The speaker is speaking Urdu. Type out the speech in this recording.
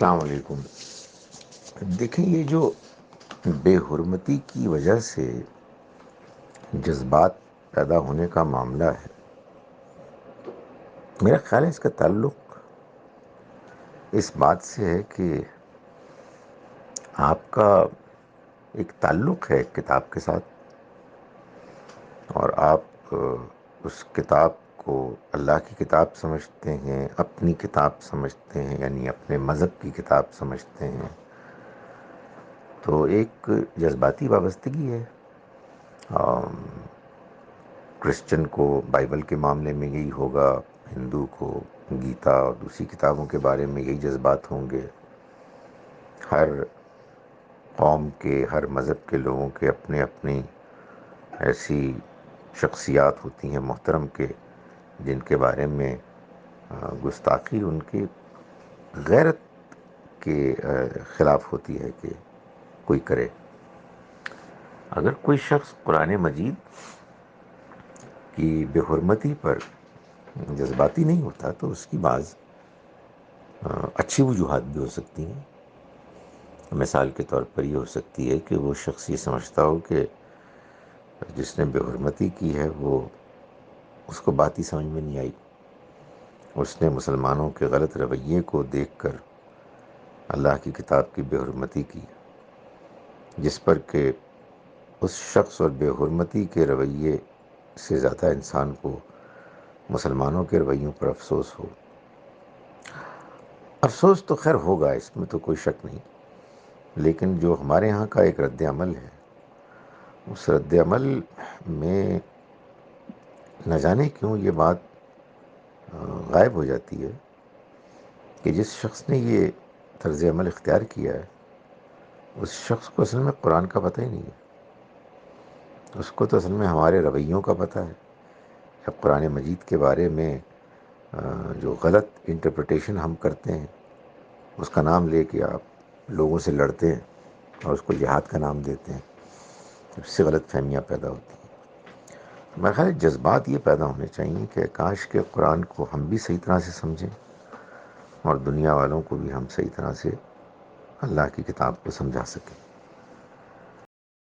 السلام علیکم۔ دیکھیں، یہ جو بے حرمتی کی وجہ سے جذبات پیدا ہونے کا معاملہ ہے، میرا خیال ہے اس کا تعلق اس بات سے ہے کہ آپ کا ایک تعلق ہے ایک کتاب کے ساتھ، اور آپ اس کتاب کو اللہ کی کتاب سمجھتے ہیں، اپنی کتاب سمجھتے ہیں، یعنی اپنے مذہب کی کتاب سمجھتے ہیں، تو ایک جذباتی وابستگی ہے۔ کرسچن کو بائبل کے معاملے میں یہی ہوگا، ہندو کو گیتا اور دوسری کتابوں کے بارے میں یہی جذبات ہوں گے۔ ہر قوم کے، ہر مذہب کے لوگوں کے اپنے اپنی ایسی شخصیات ہوتی ہیں محترم کے، جن کے بارے میں گستاخی ان کی غیرت کے خلاف ہوتی ہے کہ کوئی کرے۔ اگر کوئی شخص قرآن مجید کی بے حرمتی پر جذباتی نہیں ہوتا تو اس کی بعض اچھی وجوہات بھی ہو سکتی ہیں۔ مثال کے طور پر یہ ہو سکتی ہے کہ وہ شخص یہ سمجھتا ہو کہ جس نے بے حرمتی کی ہے وہ اس کو بات ہی سمجھ میں نہیں آئی، اس نے مسلمانوں کے غلط رویے کو دیکھ کر اللہ کی کتاب کی بے حرمتی کی، جس پر کہ اس شخص اور بے حرمتی کے رویے سے زیادہ انسان کو مسلمانوں کے رویوں پر افسوس ہو۔ افسوس تو خیر ہوگا، اس میں تو کوئی شک نہیں، لیکن جو ہمارے ہاں کا ایک رد عمل ہے، اس رد عمل میں نہ جانے کیوں یہ بات غائب ہو جاتی ہے کہ جس شخص نے یہ طرز عمل اختیار کیا ہے، اس شخص کو اصل میں قرآن کا پتہ ہی نہیں ہے، اس کو تو اصل میں ہمارے رویوں کا پتہ ہے۔ اب قرآن مجید کے بارے میں جو غلط انٹرپریٹیشن ہم کرتے ہیں، اس کا نام لے کے آپ لوگوں سے لڑتے ہیں اور اس کو جہاد کا نام دیتے ہیں، اس سے غلط فہمیاں پیدا ہوتی ہیں۔ میرا خیال ہے جذبات یہ پیدا ہونے چاہیے کہ کاش کہ قرآن کو ہم بھی صحیح طرح سے سمجھیں اور دنیا والوں کو بھی ہم صحیح طرح سے اللہ کی کتاب کو سمجھا سکیں۔